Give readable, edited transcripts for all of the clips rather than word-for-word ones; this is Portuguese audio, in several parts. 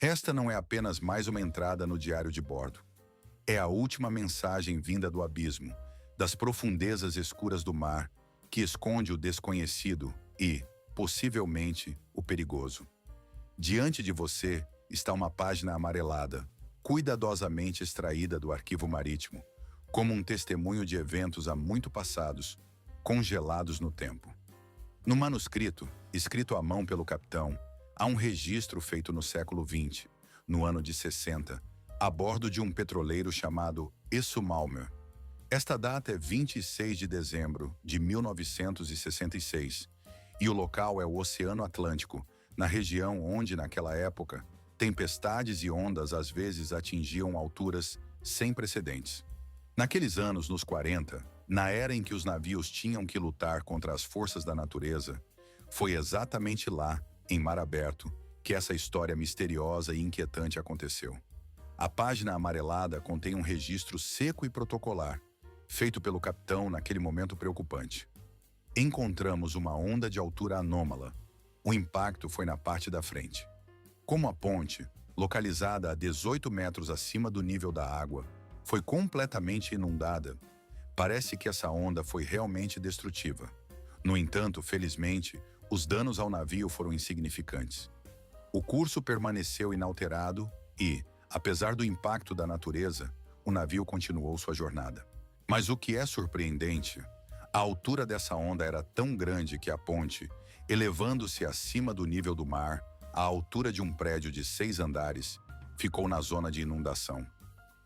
Esta não é apenas mais uma entrada no diário de bordo. É a última mensagem vinda do abismo, das profundezas escuras do mar, que esconde o desconhecido e, possivelmente, o perigoso. Diante de você está uma página amarelada, cuidadosamente extraída do arquivo marítimo, como um testemunho de eventos há muito passados, congelados no tempo. No manuscrito, escrito à mão pelo capitão, há um registro feito no século XX, no ano de 60, a bordo de um petroleiro chamado Essumalmer. Esta data é 26 de dezembro de 1966, e o local é o Oceano Atlântico, na região onde, naquela época, tempestades e ondas às vezes atingiam alturas sem precedentes. Naqueles anos, nos 40, na era em que os navios tinham que lutar contra as forças da natureza, foi exatamente lá, em mar aberto, que essa história misteriosa e inquietante aconteceu. A página amarelada contém um registro seco e protocolar, feito pelo capitão naquele momento preocupante. Encontramos uma onda de altura anômala. O impacto foi na parte da frente. Como a ponte, localizada a 18 metros acima do nível da água, foi completamente inundada, parece que essa onda foi realmente destrutiva. No entanto, felizmente, os danos ao navio foram insignificantes. O curso permaneceu inalterado e, apesar do impacto da natureza, o navio continuou sua jornada. Mas o que é surpreendente, a altura dessa onda era tão grande que a ponte, elevando-se acima do nível do mar, à altura de um prédio de 6 andares, ficou na zona de inundação.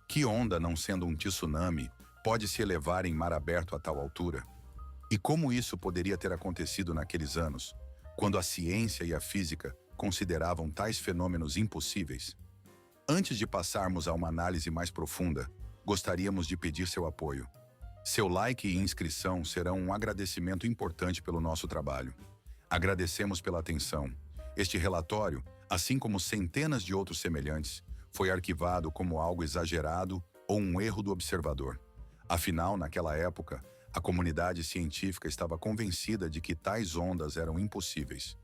Que onda, não sendo um tsunami, pode se elevar em mar aberto a tal altura? E como isso poderia ter acontecido naqueles anos, quando a ciência e a física consideravam tais fenômenos impossíveis? Antes de passarmos a uma análise mais profunda, gostaríamos de pedir seu apoio. Seu like e inscrição serão um agradecimento importante pelo nosso trabalho. Agradecemos pela atenção. Este relatório, assim como centenas de outros semelhantes, foi arquivado como algo exagerado ou um erro do observador. Afinal, naquela época, a comunidade científica estava convencida de que tais ondas eram impossíveis.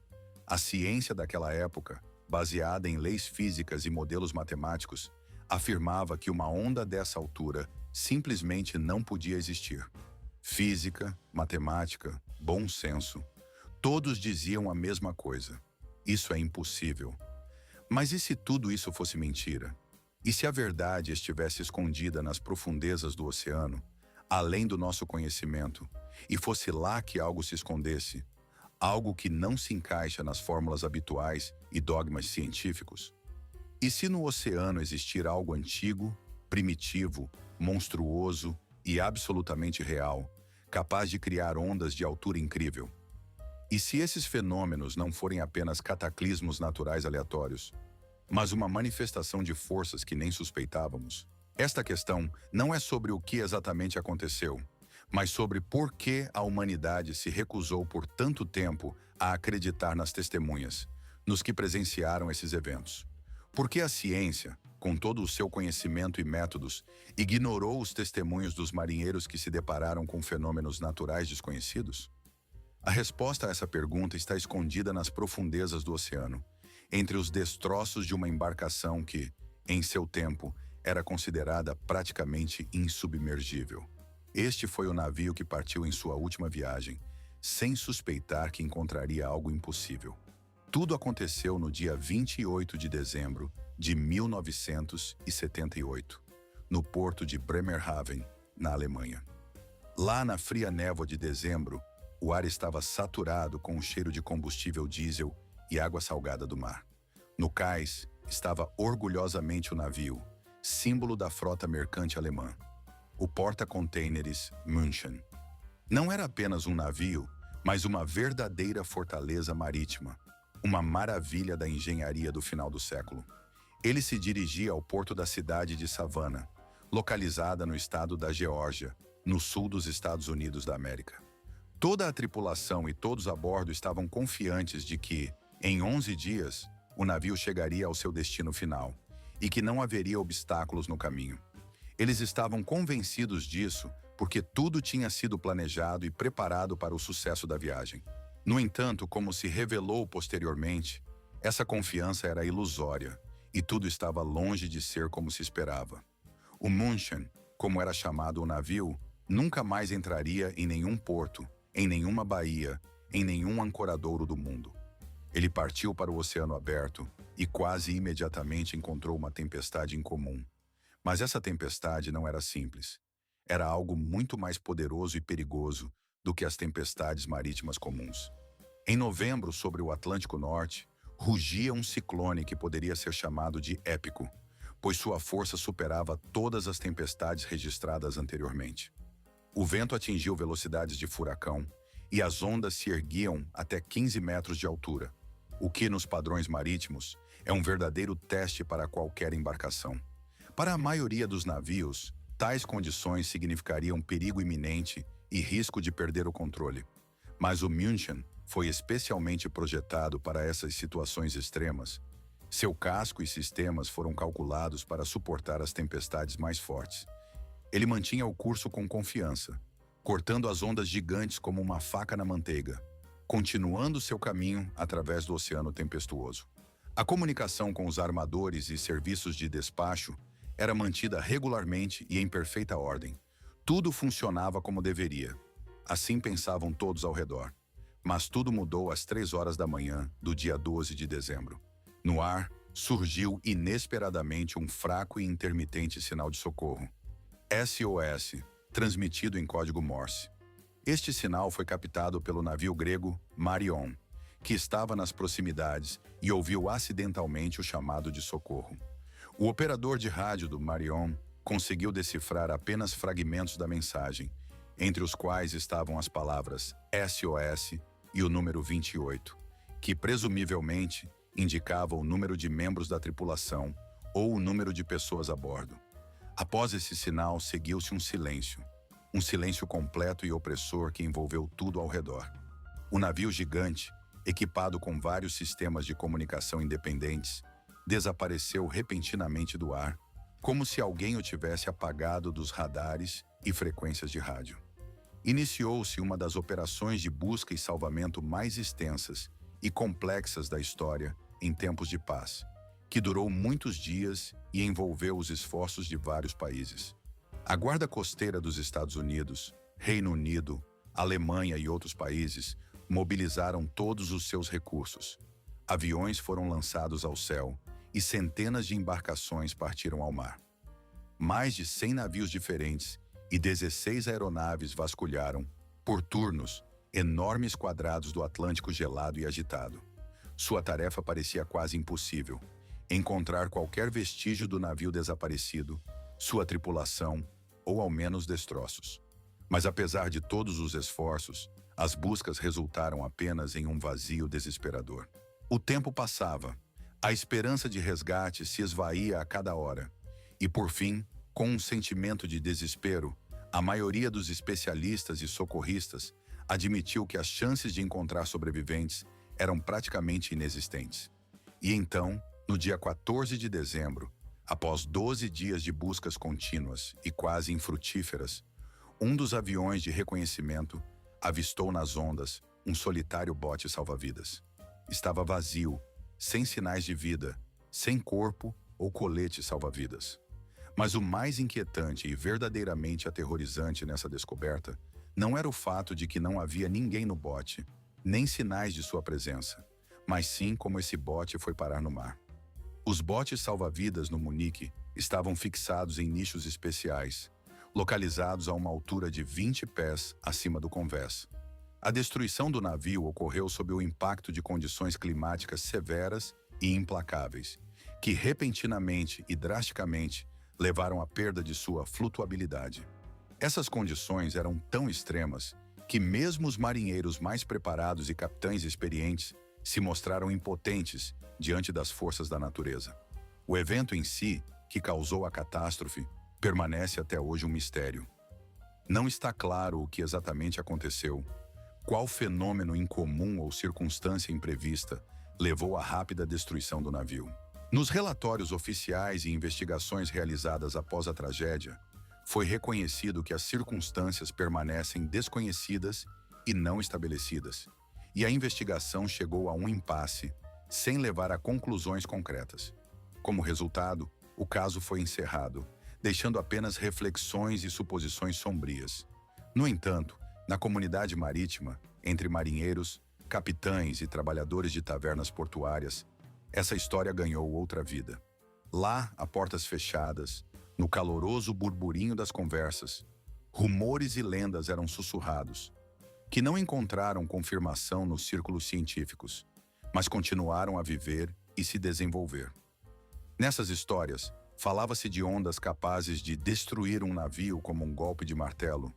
A ciência daquela época, baseada em leis físicas e modelos matemáticos, afirmava que uma onda dessa altura simplesmente não podia existir. Física, matemática, bom senso, todos diziam a mesma coisa. Isso é impossível. Mas e se tudo isso fosse mentira? E se a verdade estivesse escondida nas profundezas do oceano, além do nosso conhecimento, e fosse lá que algo se escondesse, algo que não se encaixa nas fórmulas habituais e dogmas científicos? E se no oceano existir algo antigo, primitivo, monstruoso e absolutamente real, capaz de criar ondas de altura incrível? E se esses fenômenos não forem apenas cataclismos naturais aleatórios, mas uma manifestação de forças que nem suspeitávamos? Esta questão não é sobre o que exatamente aconteceu, mas sobre por que a humanidade se recusou por tanto tempo a acreditar nas testemunhas, nos que presenciaram esses eventos. Por que a ciência, com todo o seu conhecimento e métodos, ignorou os testemunhos dos marinheiros que se depararam com fenômenos naturais desconhecidos? A resposta a essa pergunta está escondida nas profundezas do oceano, entre os destroços de uma embarcação que, em seu tempo, era considerada praticamente insubmergível. Este foi o navio que partiu em sua última viagem, sem suspeitar que encontraria algo impossível. Tudo aconteceu no dia 28 de dezembro de 1978, no porto de Bremerhaven, na Alemanha. Lá na fria névoa de dezembro, o ar estava saturado com o cheiro de combustível diesel e água salgada do mar. No cais estava orgulhosamente o navio, símbolo da frota mercante alemã, o porta-contêineres München. Não era apenas um navio, mas uma verdadeira fortaleza marítima, uma maravilha da engenharia do final do século. Ele se dirigia ao porto da cidade de Savannah, localizada no estado da Geórgia, no sul dos Estados Unidos da América. Toda a tripulação e todos a bordo estavam confiantes de que, em 11 dias, o navio chegaria ao seu destino final e que não haveria obstáculos no caminho. Eles estavam convencidos disso porque tudo tinha sido planejado e preparado para o sucesso da viagem. No entanto, como se revelou posteriormente, essa confiança era ilusória e tudo estava longe de ser como se esperava. O München, como era chamado o navio, nunca mais entraria em nenhum porto, em nenhuma baía, em nenhum ancoradouro do mundo. Ele partiu para o oceano aberto e quase imediatamente encontrou uma tempestade incomum. Mas essa tempestade não era simples. Era algo muito mais poderoso e perigoso do que as tempestades marítimas comuns. Em novembro, sobre o Atlântico Norte, rugia um ciclone que poderia ser chamado de épico, pois sua força superava todas as tempestades registradas anteriormente. O vento atingiu velocidades de furacão e as ondas se erguiam até 15 metros de altura, o que, nos padrões marítimos, é um verdadeiro teste para qualquer embarcação. Para a maioria dos navios, tais condições significariam perigo iminente e risco de perder o controle. Mas o München foi especialmente projetado para essas situações extremas. Seu casco e sistemas foram calculados para suportar as tempestades mais fortes. Ele mantinha o curso com confiança, cortando as ondas gigantes como uma faca na manteiga, continuando seu caminho através do oceano tempestuoso. A comunicação com os armadores e serviços de despacho era mantida regularmente e em perfeita ordem. Tudo funcionava como deveria. Assim pensavam todos ao redor. Mas tudo mudou às 3 horas da manhã do dia 12 de dezembro. No ar, surgiu inesperadamente um fraco e intermitente sinal de socorro. SOS, transmitido em código Morse. Este sinal foi captado pelo navio grego Marion, que estava nas proximidades e ouviu acidentalmente o chamado de socorro. O operador de rádio do Marion conseguiu decifrar apenas fragmentos da mensagem, entre os quais estavam as palavras SOS e o número 28, que presumivelmente indicava o número de membros da tripulação ou o número de pessoas a bordo. Após esse sinal, seguiu-se um silêncio completo e opressor que envolveu tudo ao redor. O navio gigante, equipado com vários sistemas de comunicação independentes, desapareceu repentinamente do ar, como se alguém o tivesse apagado dos radares e frequências de rádio. Iniciou-se uma das operações de busca e salvamento mais extensas e complexas da história em tempos de paz, que durou muitos dias e envolveu os esforços de vários países. A Guarda Costeira dos Estados Unidos, Reino Unido, Alemanha e outros países mobilizaram todos os seus recursos. Aviões foram lançados ao céu e centenas de embarcações partiram ao mar. Mais de 100 navios diferentes e 16 aeronaves vasculharam, por turnos, enormes quadrados do Atlântico gelado e agitado. Sua tarefa parecia quase impossível: encontrar qualquer vestígio do navio desaparecido, sua tripulação ou ao menos destroços. Mas apesar de todos os esforços, as buscas resultaram apenas em um vazio desesperador. O tempo passava, a esperança de resgate se esvaía a cada hora, e por fim, com um sentimento de desespero, a maioria dos especialistas e socorristas admitiu que as chances de encontrar sobreviventes eram praticamente inexistentes. E então, no dia 14 de dezembro, após 12 dias de buscas contínuas e quase infrutíferas, um dos aviões de reconhecimento avistou nas ondas um solitário bote salva-vidas. Estava vazio, sem sinais de vida, sem corpo ou colete salva-vidas. Mas o mais inquietante e verdadeiramente aterrorizante nessa descoberta não era o fato de que não havia ninguém no bote, nem sinais de sua presença, mas sim como esse bote foi parar no mar. Os botes salva-vidas no Munique estavam fixados em nichos especiais, localizados a uma altura de 20 pés acima do convés. A destruição do navio ocorreu sob o impacto de condições climáticas severas e implacáveis, que repentinamente e drasticamente levaram à perda de sua flutuabilidade. Essas condições eram tão extremas que mesmo os marinheiros mais preparados e capitães experientes se mostraram impotentes diante das forças da natureza. O evento em si, que causou a catástrofe, permanece até hoje um mistério. Não está claro o que exatamente aconteceu, qual fenômeno incomum ou circunstância imprevista levou à rápida destruição do navio. Nos relatórios oficiais e investigações realizadas após a tragédia, foi reconhecido que as circunstâncias permanecem desconhecidas e não estabelecidas, e a investigação chegou a um impasse, sem levar a conclusões concretas. Como resultado, o caso foi encerrado, deixando apenas reflexões e suposições sombrias. No entanto, na comunidade marítima, entre marinheiros, capitães e trabalhadores de tavernas portuárias, essa história ganhou outra vida. Lá, a portas fechadas, no caloroso burburinho das conversas, rumores e lendas eram sussurrados, que não encontraram confirmação nos círculos científicos, mas continuaram a viver e se desenvolver. Nessas histórias, falava-se de ondas capazes de destruir um navio como um golpe de martelo,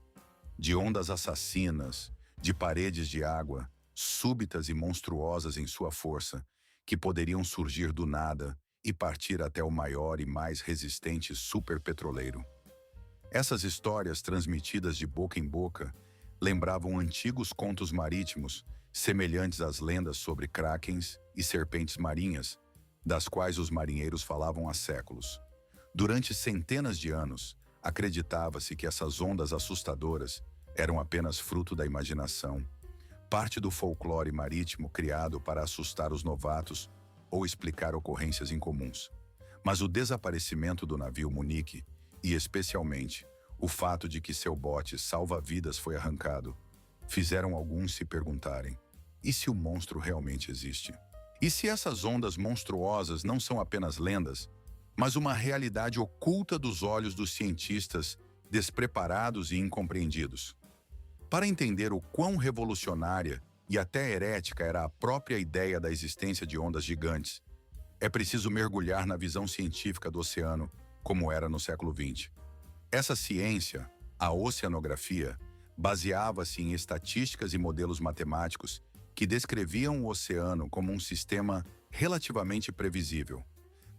de ondas assassinas, de paredes de água, súbitas e monstruosas em sua força, que poderiam surgir do nada e partir até o maior e mais resistente superpetroleiro. Essas histórias, transmitidas de boca em boca, lembravam antigos contos marítimos, semelhantes às lendas sobre krakens e serpentes marinhas, das quais os marinheiros falavam há séculos. Durante centenas de anos, acreditava-se que essas ondas assustadoras eram apenas fruto da imaginação, parte do folclore marítimo criado para assustar os novatos ou explicar ocorrências incomuns. Mas o desaparecimento do navio Munique, e especialmente o fato de que seu bote salva-vidas foi arrancado, fizeram alguns se perguntarem: e se o monstro realmente existe? E se essas ondas monstruosas não são apenas lendas, mas uma realidade oculta dos olhos dos cientistas despreparados e incompreendidos? Para entender o quão revolucionária e até herética era a própria ideia da existência de ondas gigantes, é preciso mergulhar na visão científica do oceano, como era no século XX. Essa ciência, a oceanografia, baseava-se em estatísticas e modelos matemáticos que descreviam o oceano como um sistema relativamente previsível.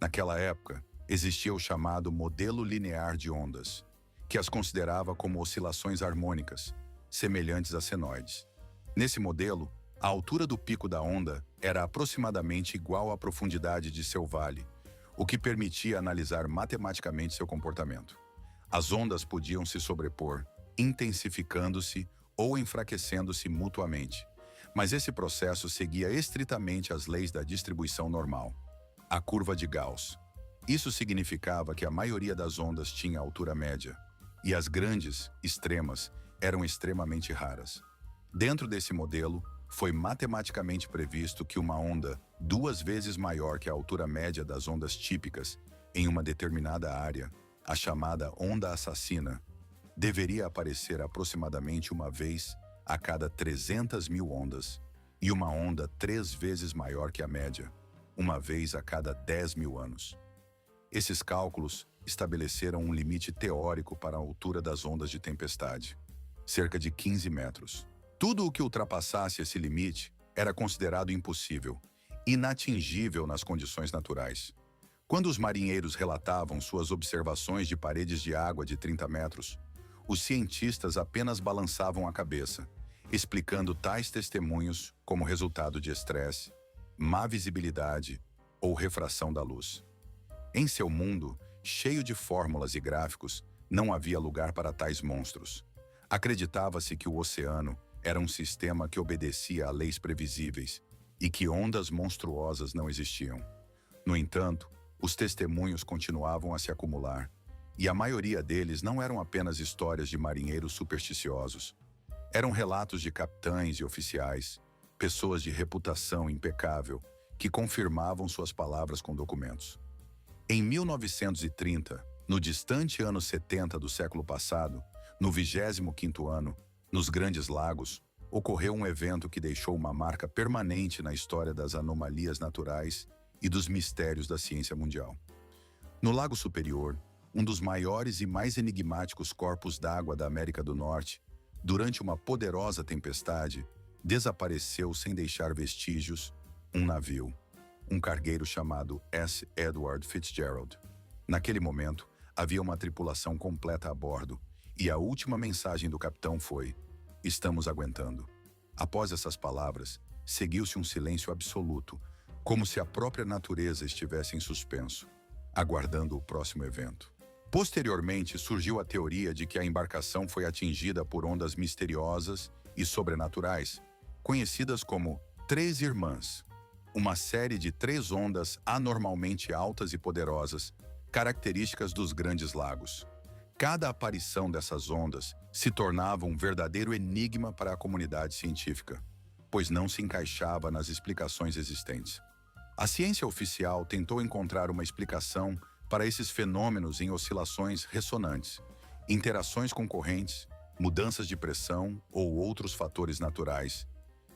Naquela época, existia o chamado modelo linear de ondas, que as considerava como oscilações harmônicas, semelhantes a senoides. Nesse modelo, a altura do pico da onda era aproximadamente igual à profundidade de seu vale, o que permitia analisar matematicamente seu comportamento. As ondas podiam se sobrepor, intensificando-se ou enfraquecendo-se mutuamente, mas esse processo seguia estritamente as leis da distribuição normal, a curva de Gauss. Isso significava que a maioria das ondas tinha altura média, e as grandes, extremas, eram extremamente raras. Dentro desse modelo, foi matematicamente previsto que uma onda 2 vezes maior que a altura média das ondas típicas em uma determinada área, a chamada onda assassina, deveria aparecer aproximadamente uma vez a cada 300.000 ondas, e uma onda 3 vezes maior que a média, uma vez a cada 10.000 anos. Esses cálculos estabeleceram um limite teórico para a altura das ondas de tempestade, cerca de 15 metros. Tudo o que ultrapassasse esse limite era considerado impossível, inatingível nas condições naturais. Quando os marinheiros relatavam suas observações de paredes de água de 30 metros, os cientistas apenas balançavam a cabeça, explicando tais testemunhos como resultado de estresse, má visibilidade ou refração da luz. Em seu mundo, cheio de fórmulas e gráficos, não havia lugar para tais monstros. Acreditava-se que o oceano era um sistema que obedecia a leis previsíveis e que ondas monstruosas não existiam. No entanto, os testemunhos continuavam a se acumular, e a maioria deles não eram apenas histórias de marinheiros supersticiosos. Eram relatos de capitães e oficiais, pessoas de reputação impecável, que confirmavam suas palavras com documentos. Em 1930, no distante ano 70 do século passado, no 25º ano, nos Grandes Lagos, ocorreu um evento que deixou uma marca permanente na história das anomalias naturais e dos mistérios da ciência mundial. No Lago Superior, um dos maiores e mais enigmáticos corpos d'água da América do Norte, durante uma poderosa tempestade, desapareceu sem deixar vestígios um navio, um cargueiro chamado S. Edward Fitzgerald. Naquele momento, havia uma tripulação completa a bordo, e a última mensagem do capitão foi: "Estamos aguentando." Após essas palavras, seguiu-se um silêncio absoluto, como se a própria natureza estivesse em suspenso, aguardando o próximo evento. Posteriormente, surgiu a teoria de que a embarcação foi atingida por ondas misteriosas e sobrenaturais, conhecidas como Três Irmãs. uma série de 3 ondas anormalmente altas e poderosas, características dos grandes lagos. Cada aparição dessas ondas se tornava um verdadeiro enigma para a comunidade científica, pois não se encaixava nas explicações existentes. A ciência oficial tentou encontrar uma explicação para esses fenômenos em oscilações ressonantes, interações com correntes, mudanças de pressão ou outros fatores naturais,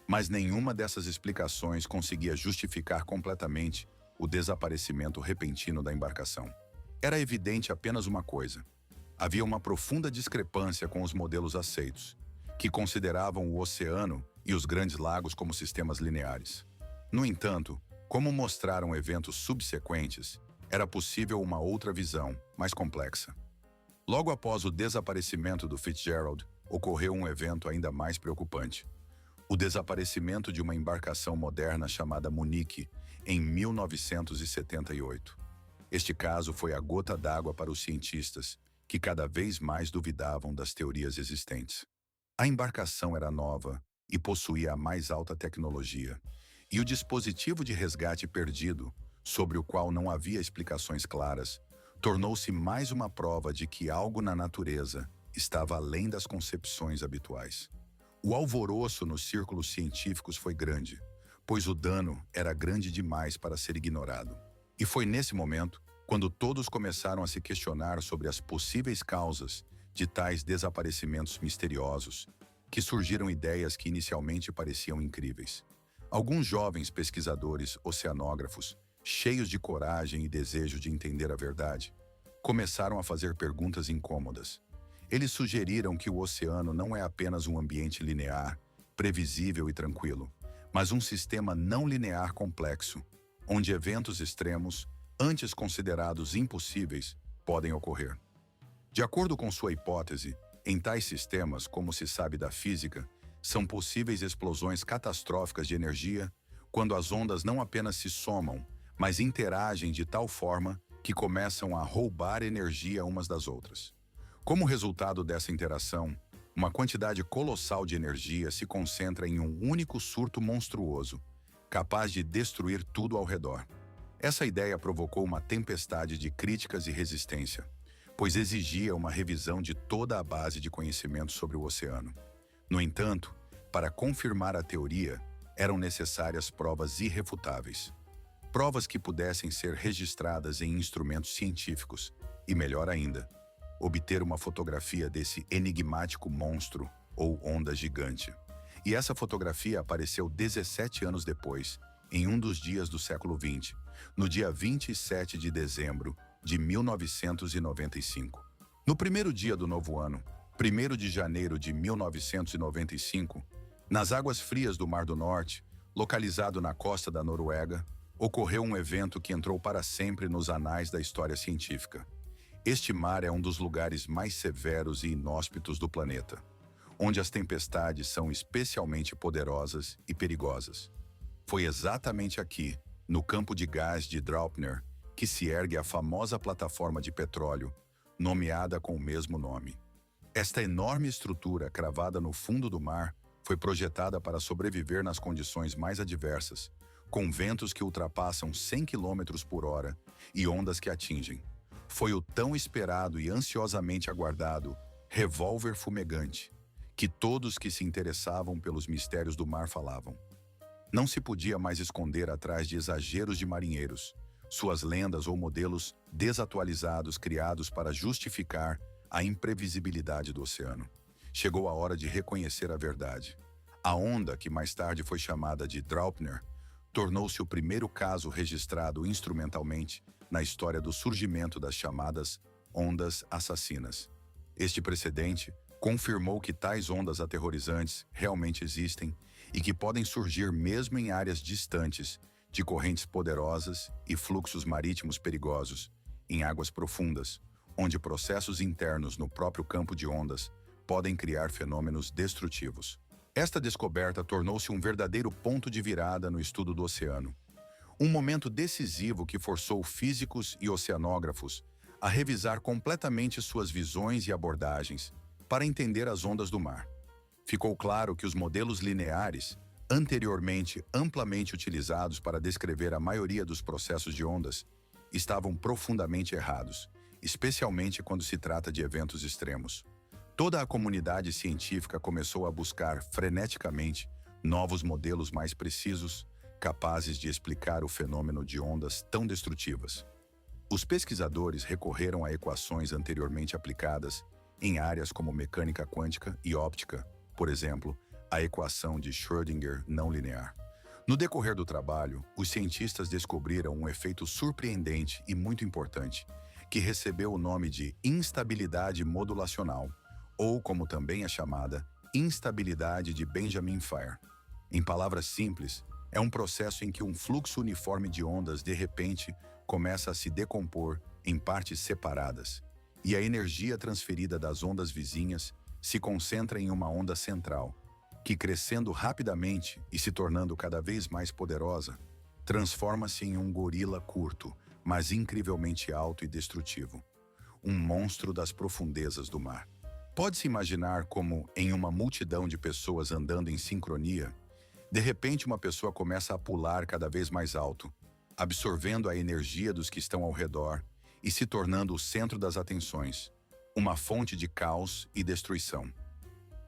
mas nenhuma dessas explicações conseguia justificar completamente o desaparecimento repentino da embarcação. Era evidente apenas uma coisa: havia uma profunda discrepância com os modelos aceitos, que consideravam o oceano e os grandes lagos como sistemas lineares. No entanto, como mostraram eventos subsequentes, era possível uma outra visão, mais complexa. Logo após o desaparecimento do Fitzgerald, ocorreu um evento ainda mais preocupante: o desaparecimento de uma embarcação moderna chamada Munique, em 1978. Este caso foi a gota d'água para os cientistas, que cada vez mais duvidavam das teorias existentes. A embarcação era nova e possuía a mais alta tecnologia, e o dispositivo de resgate perdido, sobre o qual não havia explicações claras, tornou-se mais uma prova de que algo na natureza estava além das concepções habituais. O alvoroço nos círculos científicos foi grande, pois o dano era grande demais para ser ignorado. E foi nesse momento, quando todos começaram a se questionar sobre as possíveis causas de tais desaparecimentos misteriosos, que surgiram ideias que inicialmente pareciam incríveis. Alguns jovens pesquisadores oceanógrafos, cheios de coragem e desejo de entender a verdade, começaram a fazer perguntas incômodas. Eles sugeriram que o oceano não é apenas um ambiente linear, previsível e tranquilo, mas um sistema não linear complexo, onde eventos extremos, antes considerados impossíveis, podem ocorrer. De acordo com sua hipótese, em tais sistemas, como se sabe da física, são possíveis explosões catastróficas de energia quando as ondas não apenas se somam, mas interagem de tal forma que começam a roubar energia umas das outras. Como resultado dessa interação, uma quantidade colossal de energia se concentra em um único surto monstruoso, capaz de destruir tudo ao redor. Essa ideia provocou uma tempestade de críticas e resistência, pois exigia uma revisão de toda a base de conhecimento sobre o oceano. No entanto, para confirmar a teoria, eram necessárias provas irrefutáveis. Provas que pudessem ser registradas em instrumentos científicos e, melhor ainda, obter uma fotografia desse enigmático monstro ou onda gigante. E essa fotografia apareceu 17 anos depois, em um dos dias do século XX, no dia 27 de dezembro de 1995. No primeiro dia do novo ano, 1º de janeiro de 1995, nas águas frias do Mar do Norte, localizado na costa da Noruega, ocorreu um evento que entrou para sempre nos anais da história científica. Este mar é um dos lugares mais severos e inóspitos do planeta, onde as tempestades são especialmente poderosas e perigosas. Foi exatamente aqui, no campo de gás de Draupner, que se ergue a famosa plataforma de petróleo, nomeada com o mesmo nome. Esta enorme estrutura cravada no fundo do mar foi projetada para sobreviver nas condições mais adversas, com ventos que ultrapassam 100 km por hora e ondas que atingem. Foi o tão esperado e ansiosamente aguardado revólver fumegante, que todos que se interessavam pelos mistérios do mar falavam. Não se podia mais esconder atrás de exageros de marinheiros, suas lendas ou modelos desatualizados criados para justificar a imprevisibilidade do oceano. Chegou a hora de reconhecer a verdade. A onda, que mais tarde foi chamada de Draupner, tornou-se o primeiro caso registrado instrumentalmente na história do surgimento das chamadas ondas assassinas. Este precedente confirmou que tais ondas aterrorizantes realmente existem e que podem surgir mesmo em áreas distantes de correntes poderosas e fluxos marítimos perigosos, em águas profundas, onde processos internos no próprio campo de ondas podem criar fenômenos destrutivos. Esta descoberta tornou-se um verdadeiro ponto de virada no estudo do oceano. Um momento decisivo que forçou físicos e oceanógrafos a revisar completamente suas visões e abordagens para entender as ondas do mar. Ficou claro que os modelos lineares, anteriormente amplamente utilizados para descrever a maioria dos processos de ondas, estavam profundamente errados, especialmente quando se trata de eventos extremos. Toda a comunidade científica começou a buscar freneticamente novos modelos mais precisos, capazes de explicar o fenômeno de ondas tão destrutivas. Os pesquisadores recorreram a equações anteriormente aplicadas em áreas como mecânica quântica e óptica, por exemplo, a equação de Schrödinger não linear. No decorrer do trabalho, os cientistas descobriram um efeito surpreendente e muito importante, que recebeu o nome de instabilidade modulacional, ou como também é chamada, instabilidade de Benjamin-Fire. Em palavras simples, é um processo em que um fluxo uniforme de ondas de repente começa a se decompor em partes separadas, e a energia transferida das ondas vizinhas se concentra em uma onda central, que, crescendo rapidamente e se tornando cada vez mais poderosa, transforma-se em um gorila curto, mas incrivelmente alto e destrutivo. Um monstro das profundezas do mar. Pode-se imaginar como, em uma multidão de pessoas andando em sincronia, de repente uma pessoa começa a pular cada vez mais alto, absorvendo a energia dos que estão ao redor e se tornando o centro das atenções, uma fonte de caos e destruição.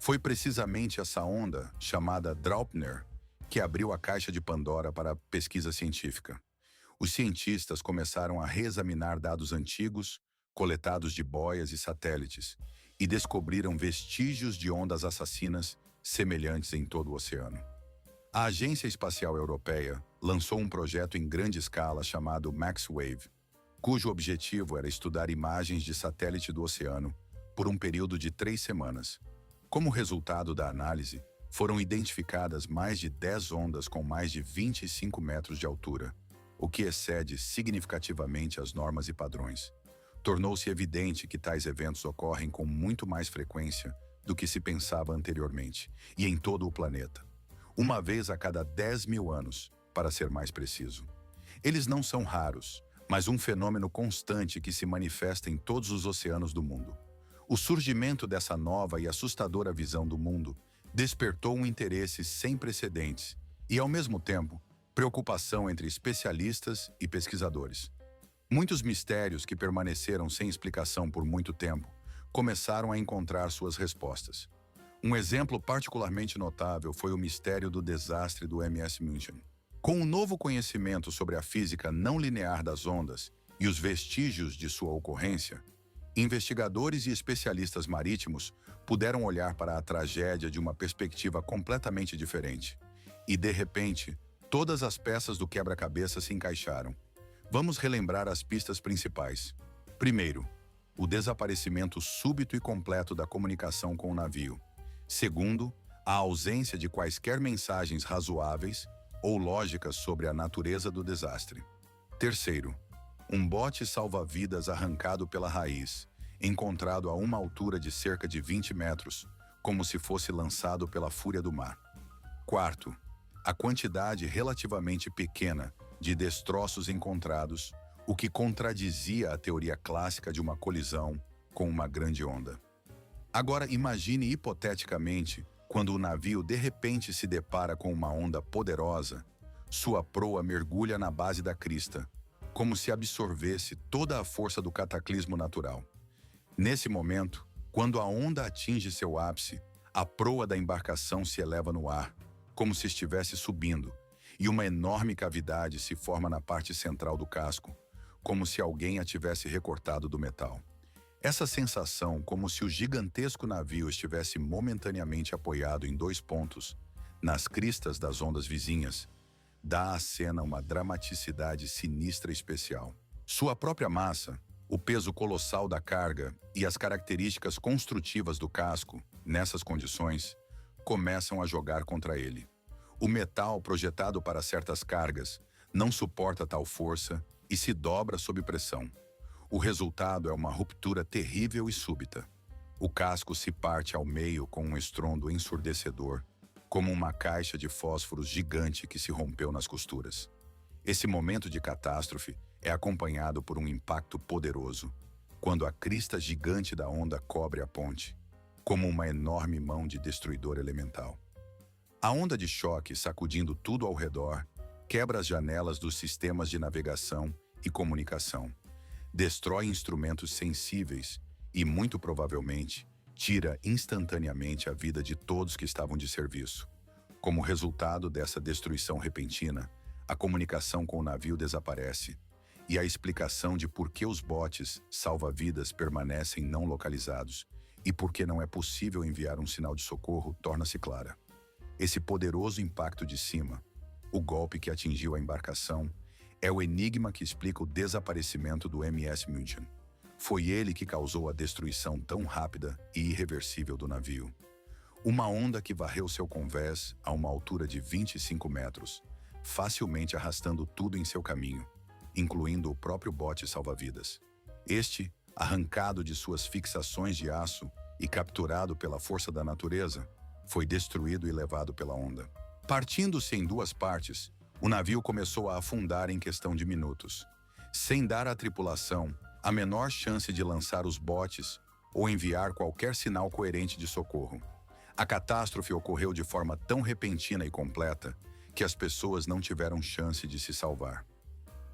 Foi precisamente essa onda, chamada Draupner, que abriu a caixa de Pandora para a pesquisa científica. Os cientistas começaram a reexaminar dados antigos, coletados de boias e satélites, e descobriram vestígios de ondas assassinas semelhantes em todo o oceano. A Agência Espacial Europeia lançou um projeto em grande escala chamado MaxWave, cujo objetivo era estudar imagens de satélite do oceano por um período de 3 semanas. Como resultado da análise, foram identificadas mais de 10 ondas com mais de 25 metros de altura, o que excede significativamente as normas e padrões. Tornou-se evidente que tais eventos ocorrem com muito mais frequência do que se pensava anteriormente, e em todo o planeta. Uma vez a cada 10.000 anos, para ser mais preciso. Eles não são raros, mas um fenômeno constante que se manifesta em todos os oceanos do mundo. O surgimento dessa nova e assustadora visão do mundo despertou um interesse sem precedentes e, ao mesmo tempo, preocupação entre especialistas e pesquisadores. Muitos mistérios que permaneceram sem explicação por muito tempo começaram a encontrar suas respostas. Um exemplo particularmente notável foi o mistério do desastre do MS München. Com o novo conhecimento sobre a física não linear das ondas e os vestígios de sua ocorrência, investigadores e especialistas marítimos puderam olhar para a tragédia de uma perspectiva completamente diferente. E, de repente, todas as peças do quebra-cabeça se encaixaram. Vamos relembrar as pistas principais. Primeiro, o desaparecimento súbito e completo da comunicação com o navio. Segundo, a ausência de quaisquer mensagens razoáveis ou lógicas sobre a natureza do desastre. Terceiro, um bote salva-vidas arrancado pela raiz, encontrado a uma altura de cerca de 20 metros, como se fosse lançado pela fúria do mar. Quarto, a quantidade relativamente pequena de destroços encontrados, o que contradizia a teoria clássica de uma colisão com uma grande onda. Agora imagine hipoteticamente quando o navio de repente se depara com uma onda poderosa, sua proa mergulha na base da crista, como se absorvesse toda a força do cataclismo natural. Nesse momento, quando a onda atinge seu ápice, a proa da embarcação se eleva no ar, como se estivesse subindo, e uma enorme cavidade se forma na parte central do casco, como se alguém a tivesse recortado do metal. Essa sensação, como se o gigantesco navio estivesse momentaneamente apoiado em 2 pontos, nas cristas das ondas vizinhas, dá à cena uma dramaticidade sinistra e especial. Sua própria massa, o peso colossal da carga e as características construtivas do casco, nessas condições, começam a jogar contra ele. O metal projetado para certas cargas não suporta tal força e se dobra sob pressão. O resultado é uma ruptura terrível e súbita. O casco se parte ao meio com um estrondo ensurdecedor, como uma caixa de fósforos gigante que se rompeu nas costuras. Esse momento de catástrofe é acompanhado por um impacto poderoso, quando a crista gigante da onda cobre a ponte, como uma enorme mão de destruidor elemental. A onda de choque, sacudindo tudo ao redor, quebra as janelas dos sistemas de navegação e comunicação, destrói instrumentos sensíveis e, muito provavelmente, tira instantaneamente a vida de todos que estavam de serviço. Como resultado dessa destruição repentina, a comunicação com o navio desaparece e a explicação de por que os botes salva-vidas permanecem não localizados e por que não é possível enviar um sinal de socorro torna-se clara. Esse poderoso impacto de cima, o golpe que atingiu a embarcação, é o enigma que explica o desaparecimento do MS München. Foi ele que causou a destruição tão rápida e irreversível do navio. Uma onda que varreu seu convés a uma altura de 25 metros, facilmente arrastando tudo em seu caminho, incluindo o próprio bote salva-vidas. Este, arrancado de suas fixações de aço e capturado pela força da natureza, foi destruído e levado pela onda. Partindo-se em duas partes, o navio começou a afundar em questão de minutos, sem dar à tripulação a menor chance de lançar os botes ou enviar qualquer sinal coerente de socorro. A catástrofe ocorreu de forma tão repentina e completa que as pessoas não tiveram chance de se salvar.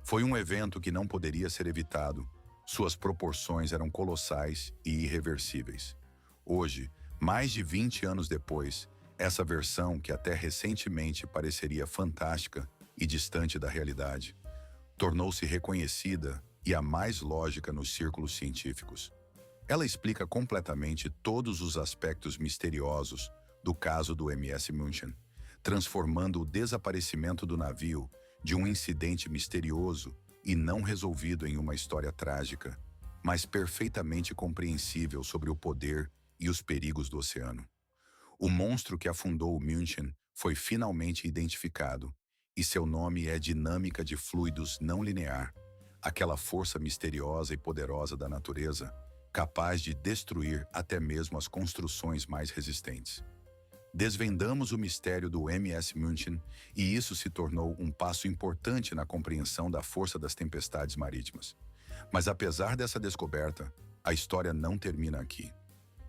Foi um evento que não poderia ser evitado. Suas proporções eram colossais e irreversíveis. Hoje, mais de 20 anos depois, essa versão, que até recentemente pareceria fantástica e distante da realidade, tornou-se reconhecida e a mais lógica nos círculos científicos. Ela explica completamente todos os aspectos misteriosos do caso do MS München, transformando o desaparecimento do navio de um incidente misterioso e não resolvido em uma história trágica, mas perfeitamente compreensível sobre o poder e os perigos do oceano. O monstro que afundou o München foi finalmente identificado, e seu nome é dinâmica de fluidos não linear, aquela força misteriosa e poderosa da natureza, capaz de destruir até mesmo as construções mais resistentes. Desvendamos o mistério do MS München e isso se tornou um passo importante na compreensão da força das tempestades marítimas. Mas apesar dessa descoberta, a história não termina aqui.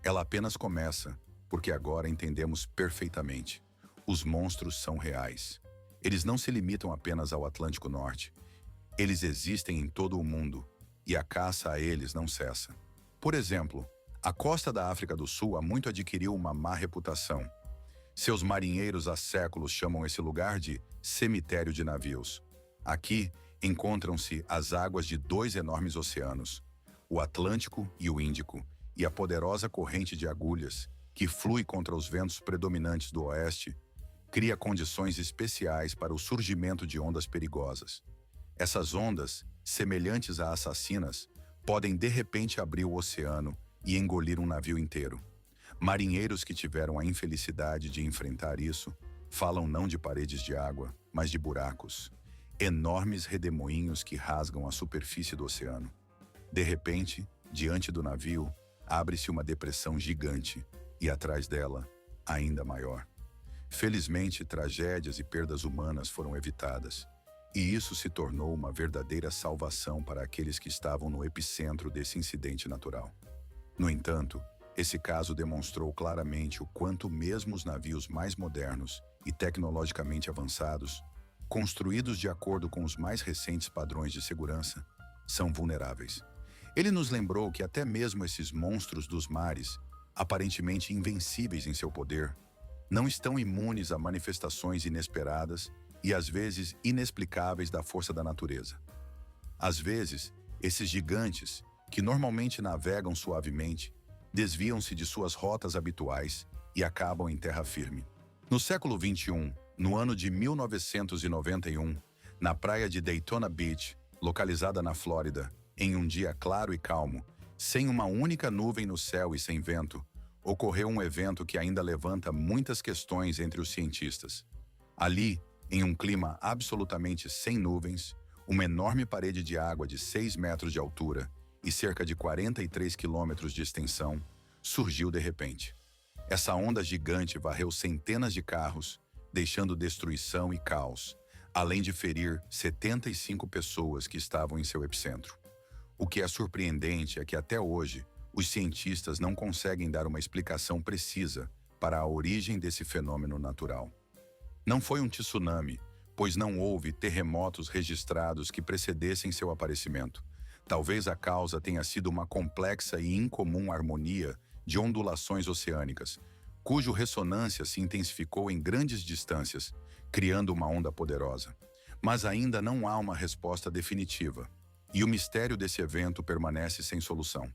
Ela apenas começa, porque agora entendemos perfeitamente. Os monstros são reais. Eles não se limitam apenas ao Atlântico Norte. Eles existem em todo o mundo, e a caça a eles não cessa. Por exemplo, a costa da África do Sul há muito adquiriu uma má reputação. Seus marinheiros há séculos chamam esse lugar de cemitério de navios. Aqui encontram-se as águas de dois enormes oceanos, o Atlântico e o Índico, e a poderosa corrente de agulhas, que flui contra os ventos predominantes do oeste, cria condições especiais para o surgimento de ondas perigosas. Essas ondas, semelhantes a assassinas, podem de repente abrir o oceano e engolir um navio inteiro. Marinheiros que tiveram a infelicidade de enfrentar isso falam não de paredes de água, mas de buracos, enormes redemoinhos que rasgam a superfície do oceano. De repente, diante do navio, abre-se uma depressão gigante e atrás dela, ainda maior. Felizmente, tragédias e perdas humanas foram evitadas, e isso se tornou uma verdadeira salvação para aqueles que estavam no epicentro desse incidente natural. No entanto, esse caso demonstrou claramente o quanto mesmo os navios mais modernos e tecnologicamente avançados, construídos de acordo com os mais recentes padrões de segurança, são vulneráveis. Ele nos lembrou que até mesmo esses monstros dos mares, aparentemente invencíveis em seu poder, não estão imunes a manifestações inesperadas e às vezes inexplicáveis da força da natureza. Às vezes, esses gigantes, que normalmente navegam suavemente, desviam-se de suas rotas habituais e acabam em terra firme. No século XXI, no ano de 1991, na praia de Daytona Beach, localizada na Flórida, em um dia claro e calmo, sem uma única nuvem no céu e sem vento, ocorreu um evento que ainda levanta muitas questões entre os cientistas. Ali, em um clima absolutamente sem nuvens, uma enorme parede de água de 6 metros de altura e cerca de 43 quilômetros de extensão surgiu de repente. Essa onda gigante varreu centenas de carros, deixando destruição e caos, além de ferir 75 pessoas que estavam em seu epicentro. O que é surpreendente é que até hoje, os cientistas não conseguem dar uma explicação precisa para a origem desse fenômeno natural. Não foi um tsunami, pois não houve terremotos registrados que precedessem seu aparecimento. Talvez a causa tenha sido uma complexa e incomum harmonia de ondulações oceânicas, cuja ressonância se intensificou em grandes distâncias, criando uma onda poderosa. Mas ainda não há uma resposta definitiva, e o mistério desse evento permanece sem solução.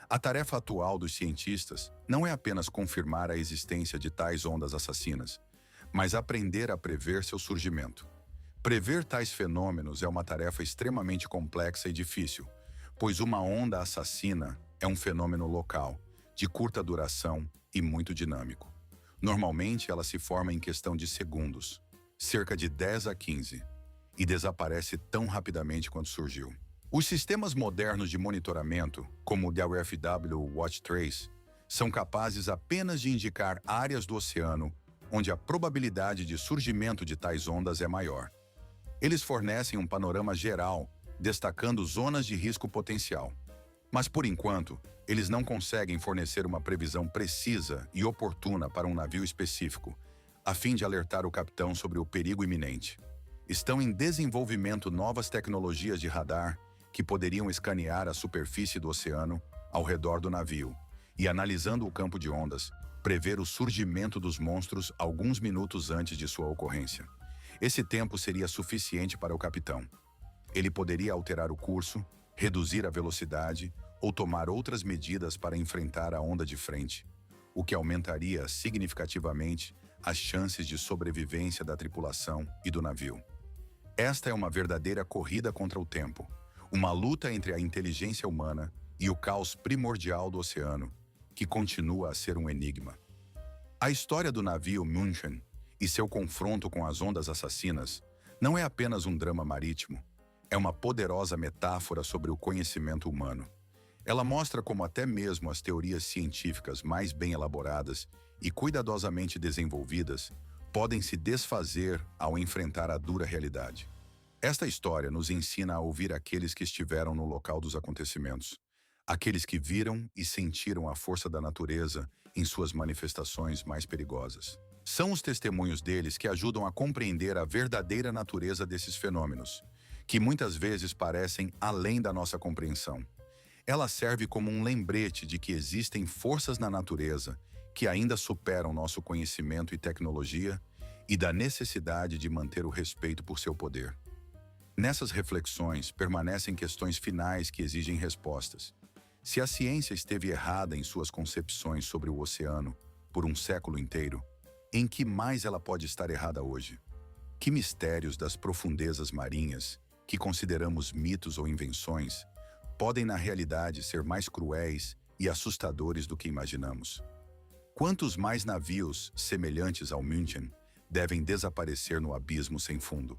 A tarefa atual dos cientistas não é apenas confirmar a existência de tais ondas assassinas, mas aprender a prever seu surgimento. Prever tais fenômenos é uma tarefa extremamente complexa e difícil, pois uma onda assassina é um fenômeno local, de curta duração e muito dinâmico. Normalmente, ela se forma em questão de segundos, cerca de 10 a 15, e desaparece tão rapidamente quanto surgiu. Os sistemas modernos de monitoramento, como o WFW Watch Trace, são capazes apenas de indicar áreas do oceano onde a probabilidade de surgimento de tais ondas é maior. Eles fornecem um panorama geral, destacando zonas de risco potencial. Mas, por enquanto, eles não conseguem fornecer uma previsão precisa e oportuna para um navio específico, a fim de alertar o capitão sobre o perigo iminente. Estão em desenvolvimento novas tecnologias de radar que poderiam escanear a superfície do oceano ao redor do navio e, analisando o campo de ondas, prever o surgimento dos monstros alguns minutos antes de sua ocorrência. Esse tempo seria suficiente para o capitão. Ele poderia alterar o curso, reduzir a velocidade ou tomar outras medidas para enfrentar a onda de frente, o que aumentaria significativamente as chances de sobrevivência da tripulação e do navio. Esta é uma verdadeira corrida contra o tempo, uma luta entre a inteligência humana e o caos primordial do oceano, que continua a ser um enigma. A história do navio München e seu confronto com as ondas assassinas não é apenas um drama marítimo, é uma poderosa metáfora sobre o conhecimento humano. Ela mostra como até mesmo as teorias científicas mais bem elaboradas e cuidadosamente desenvolvidas podem se desfazer ao enfrentar a dura realidade. Esta história nos ensina a ouvir aqueles que estiveram no local dos acontecimentos, aqueles que viram e sentiram a força da natureza em suas manifestações mais perigosas. São os testemunhos deles que ajudam a compreender a verdadeira natureza desses fenômenos, que muitas vezes parecem além da nossa compreensão. Ela serve como um lembrete de que existem forças na natureza que ainda superam nosso conhecimento e tecnologia e da necessidade de manter o respeito por seu poder. Nessas reflexões permanecem questões finais que exigem respostas. Se a ciência esteve errada em suas concepções sobre o oceano por um século inteiro, em que mais ela pode estar errada hoje? Que mistérios das profundezas marinhas, que consideramos mitos ou invenções, podem na realidade ser mais cruéis e assustadores do que imaginamos? Quantos mais navios, semelhantes ao München, devem desaparecer no abismo sem fundo?